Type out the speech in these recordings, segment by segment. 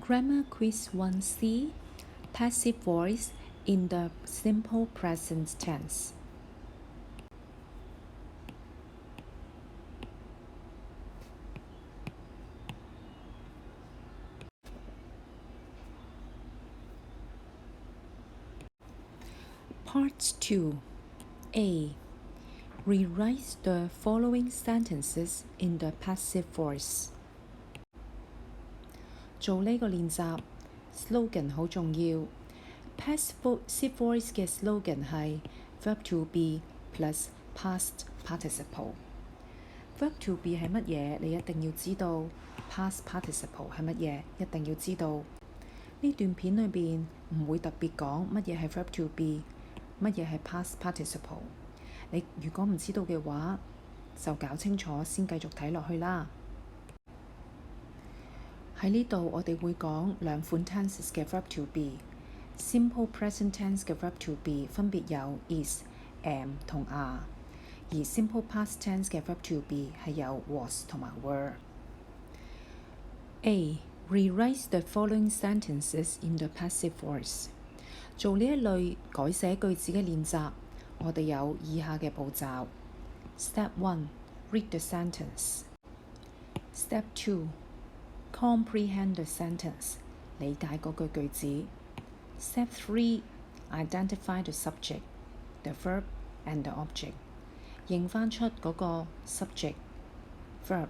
Grammar Quiz 1c Passive voice in the simple present tense. Part 2 A. Rewrite the following sentences in the passive voice. 做呢個練習 slogan 好重要。Passive voice 嘅 slogan 係 verb to be plus past participle。verb to be 係乜嘢？你一定要知道。past participle 係乜嘢？一定要知道。呢段片裏邊唔會特別講乜嘢係 verb to be，乜嘢係 past participle。你如果唔知道嘅話，就搞清楚先繼續睇落去啦。喺呢度我哋會講兩款 tenses 嘅 verb to be。Simple present tense 嘅 verb to be 分別有 is、am 同 are，而 simple past tense 嘅 verb to be 係有 was 同埋 were。A. Rewrite the following sentences in the passive voice。做呢一類改寫句子嘅練習，我哋有以下嘅步驟。Step 1. Read the sentence. Step 2. Comprehend the sentence. 理解嗰句句子。Step 3. Identify the subject, the verb and the object. 認返出嗰個 subject, verb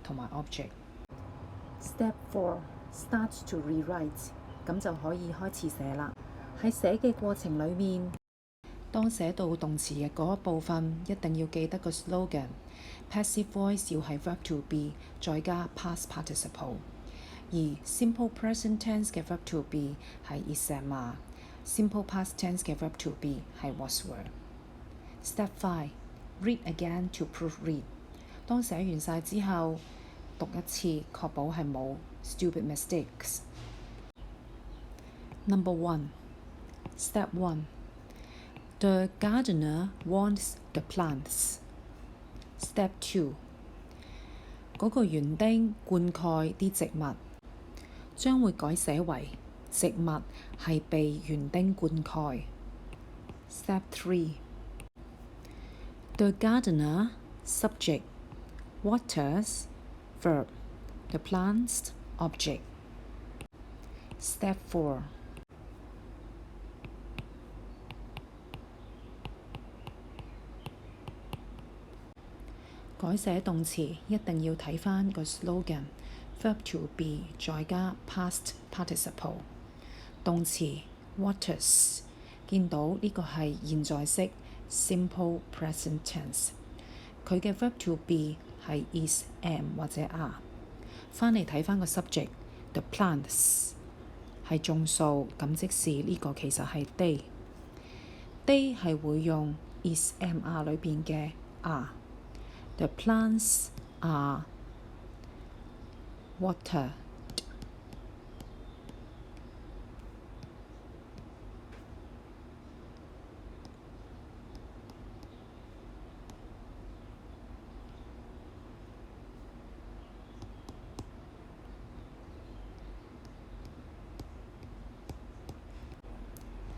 同埋 object。Step 4. Start to rewrite. 咁就可以開始寫啦。喺寫嘅過程裡面，當寫到動詞嘅嗰一部分，一定要記得個 slogan。Passive voice 要係 verb to be 再加 past participle， 而 simple present tense 嘅 verb to be 係 is、am、are， simple past tense 嘅 verb to be 係 was、were。Step 5. Read again to proofread。當寫完晒之後，讀一次，確保係冇 stupid mistakes。Number 1. Step 1. The gardener wants the plants. Step 2. 嗰個園丁灌溉啲植物，將會改寫為植物係被園丁灌溉。Step 3. The gardener subject waters verb the plants object. Step 4.改寫動詞一定要睇返個 slogan verb to be 再加 past participle。動詞 waters 見到呢個係現在式 simple present tense， 佢嘅 verb to be 係 is、am 或者 are。返嚟睇返個 subject the plants 係眾數，咁即是呢個其實係 they 係會用 is、am、are 裏邊嘅 are。The plants are watered.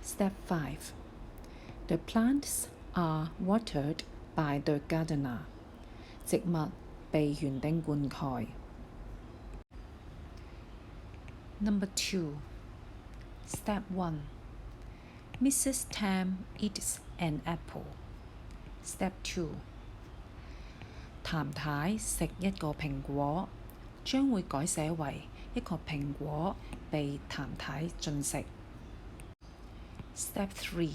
Step 5. The plants are watered by the gardener. 植物被園丁灌溉。Number 2. Step 1. Mrs. Tam eats an apple. Step 2. 譚太食一個蘋果，將會改寫為一個蘋果被譚太進食。Step 3.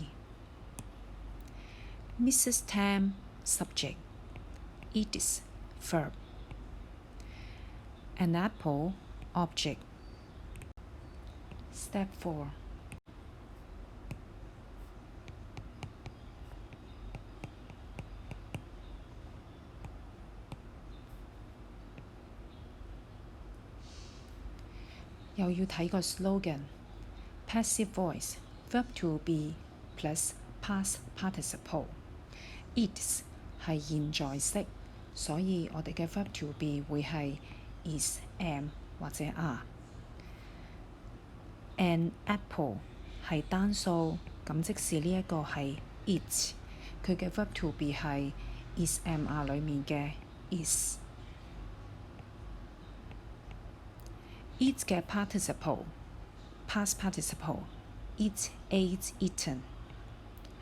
Mrs. Tam subject eats verb an apple object. Step 4.又要睇個 slogan passive voice verb to be plus past participle。 Eats 係現在式，所以我哋嘅 verb to be 會係 is、am 或者 are。An apple 係單數，咁即是呢一個係 it， 佢嘅 verb to be 係 is am are 裡面嘅 is。Eat 嘅 participle past participle eat ate eaten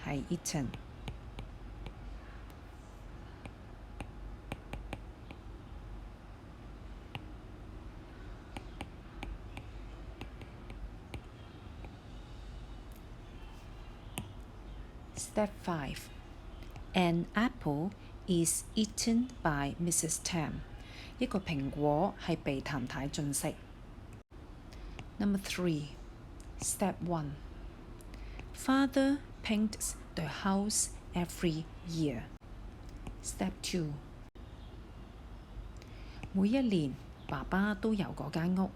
係 eaten。Step 5. An apple is eaten by Mrs. Tam. 一個蘋果係被譚太進食。Number 3. Step 1. Father paints the house every year. Step 2. 每一年爸爸都有嗰間屋，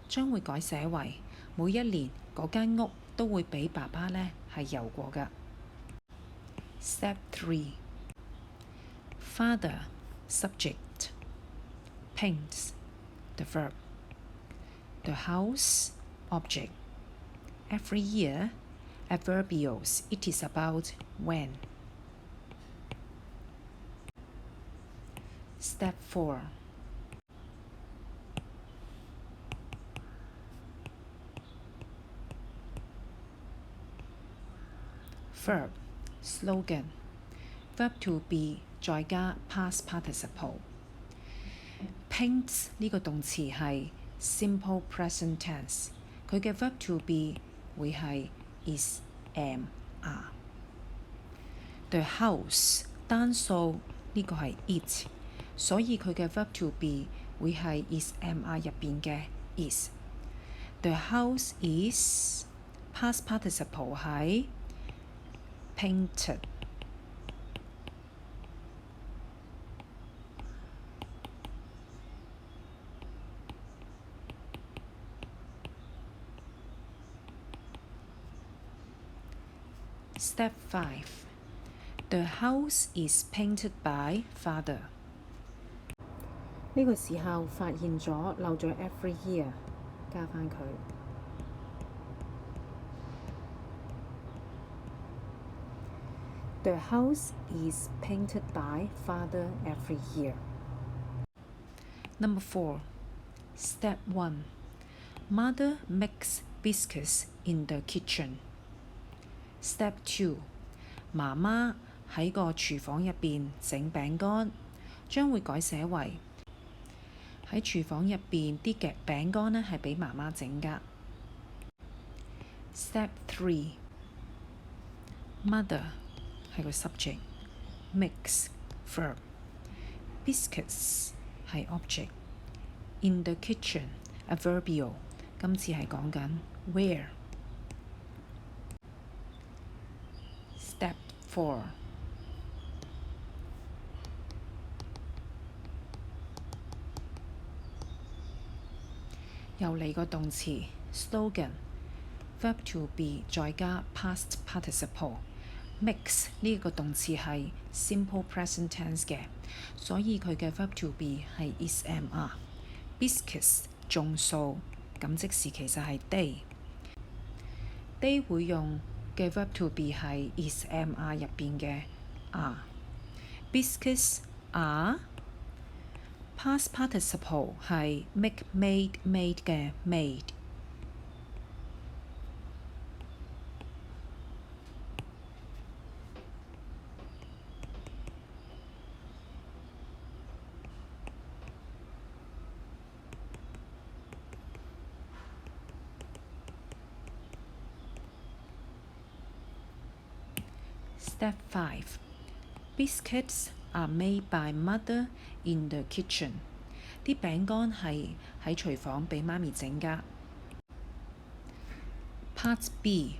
將會改寫為每一年嗰間屋都會俾爸爸呢係遊過㗎。Step 3. Father subject paints the verb the house object every year adverbials it is about when. Step 4. Verb slogan verb to be 再加 past participle。 Paints 呢個動詞係 simple present tense， 佢嘅 verb to be 會係 is am are。 The house 單數呢個係 it， 所以佢嘅 verb to be 會係 is am are 入邊嘅 is。 The house is past participle 係painted。 Step 5. The house is painted by father。 呢個時候發現咗漏咗 every year， 加返佢。The house is painted by father every year. Number 4. Step 1. Mother makes biscuits in the kitchen. Step 2. 媽媽喺個廚房入邊整餅乾，將會改寫為喺廚房入邊啲嘅餅乾呢係俾媽媽整㗎。Step 3. Mother係個 subject， makes verb， biscuits 係 object， in the kitchen adverbial， 今次係講緊 where。 Step 4.又嚟個動詞 slogan verb to be 再加 past participle。 Makes 呢個動詞係 simple present tense 嘅，所以佢嘅 verb to be 係 is am are。 Biscuits 眾數，咁即時其實係 they 會用嘅 verb to be 係 is am are 入邊嘅 are。 Biscuits are past participle 係 make made嘅 made。Step 5. Biscuits are made by mother in the kitchen. 啲餅乾係喺廚房俾媽咪整㗎。Part B.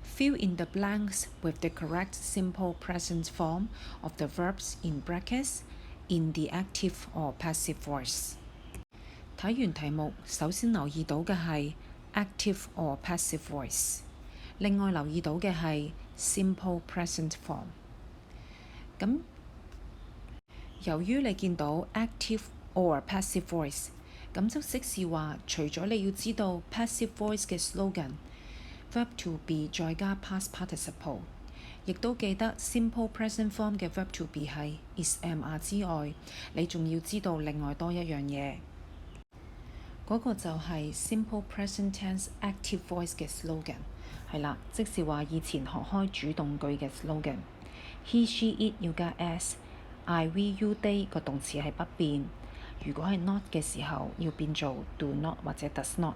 Fill in the blanks with the correct simple present form of the verbs in brackets in the active or passive voice。 睇完題目，首先留意到嘅係 active or passive voice， 另外留意到嘅係simple present form。 咁由於你見到 active or passive voice，咁就即是話，除咗你要知道 passive voice 嘅 slogan，verb to be 再加 past participle，亦都記得 simple present form 嘅 verb to be 係 is am are 之外，你仲要知道另外多一樣嘢，嗰個就係 simple present tense active voice 嘅 slogan， 係啦，即是話以前學開主動句嘅 slogan。He she it 要加 s，I we you they 個動詞係不變。如果係 not 嘅時候，要變做 do not 或者 does not。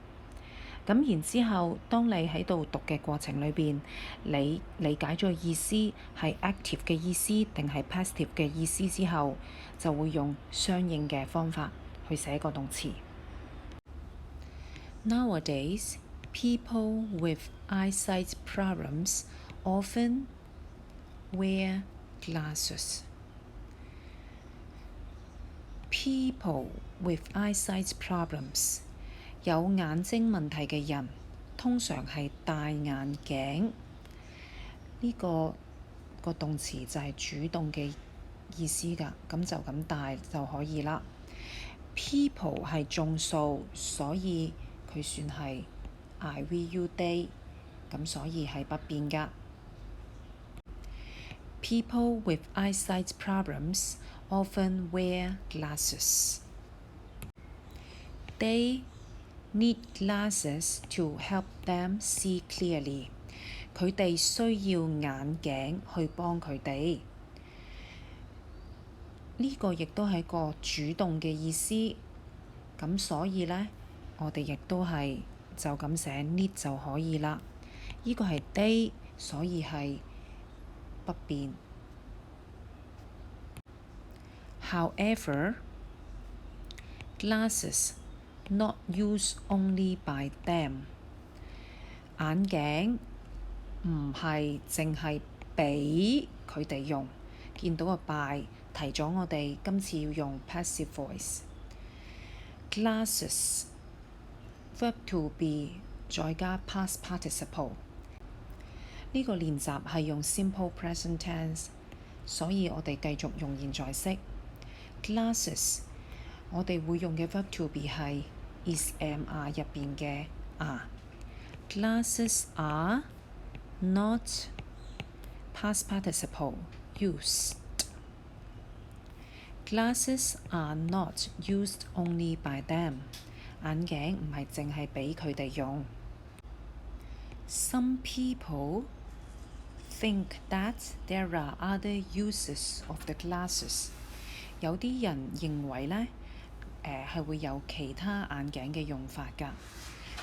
咁然之後，當你喺度讀嘅過程裏邊，你理解咗意思係 active 嘅意思定係 passive 嘅意思之後，就會用相應嘅方法去寫個動詞。Nowadays, people with eyesight problems often wear glasses. People with eyesight problems 有眼睛問題嘅人通常係戴眼鏡。呢個動詞就係主動嘅意思㗎，咁就咁戴就可以啦。People 係眾數，所以佢算係 I we you they， 咁所以係不變㗎。People with eyesight problems often wear glasses. They need glasses to help them see clearly. 佢哋需要眼鏡去幫佢哋。呢個亦都係個主動嘅意思，咁所以呢，我哋亦都係就咁寫 need 就可以啦。呢個係 they， 所以係不變。However, glasses not used only by them。眼鏡唔係淨係俾佢哋用，見到個 by 提咗我哋今次要用 passive voice。Glasses verb to be 再加 past participle。呢個練習係用 simple present tense， 所以我哋繼續用現在式。Glasses 我哋會用嘅 verb to be 係 is am are 入邊嘅 are。Glasses are not past participle used. Glasses are not used only by them. 眼鏡唔係淨係俾佢哋用。Some people think that there are other uses of the glasses. 有啲人認為呢係會有其他眼鏡嘅用法㗎。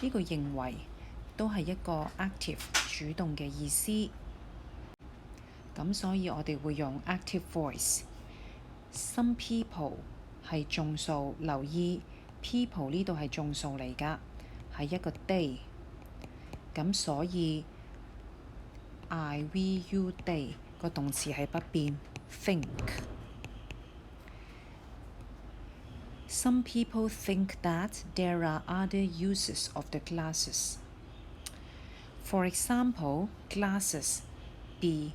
呢個認為都係一個 active 主動嘅意思。咁所以我哋會用 active voice。Some people 係眾數，留意 people 呢度係眾數嚟㗎，係一個 they。咁所以 I we you they 個動詞係不變 think。Some people think that there are other uses of the glasses. For example, glasses be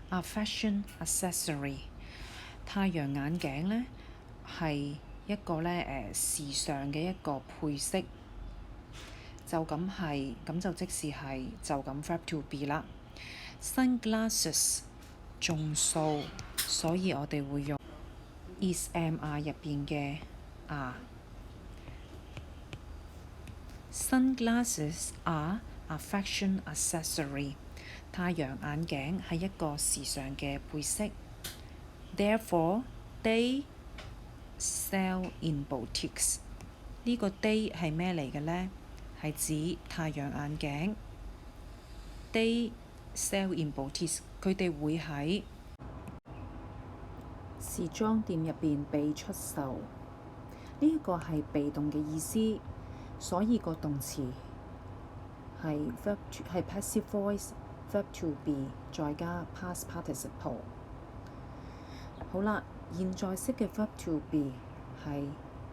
a fashion accessory. 太陽眼鏡呢係一個時尚嘅一個配飾，就即是係就咁 verb to be 啦。Sunglasses 眾數，所以我哋會用 is am are 入邊嘅 are。Sunglasses are a fashion accessory。太陽眼鏡係一個時尚嘅配飾。Therefore, they sell in boutiques。呢個 they 係咩嚟嘅呢？係指太陽眼鏡。They sell in boutiques， 佢哋會喺時裝店入邊被出售。呢一個係被動嘅意思，所以個動詞係 passive voice verb to be 再加 past participle。好啦，現在式嘅 verb to be 係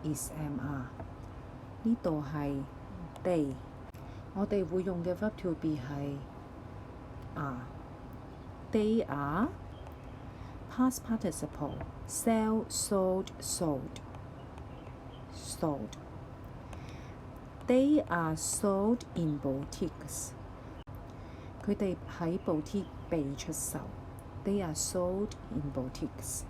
is am are， 呢度係 they， 我哋會用嘅 verb to be 係 are。They are past participle sell sold sold sold。They are sold in boutiques。佢哋喺 boutique 被出售。They are sold in boutiques。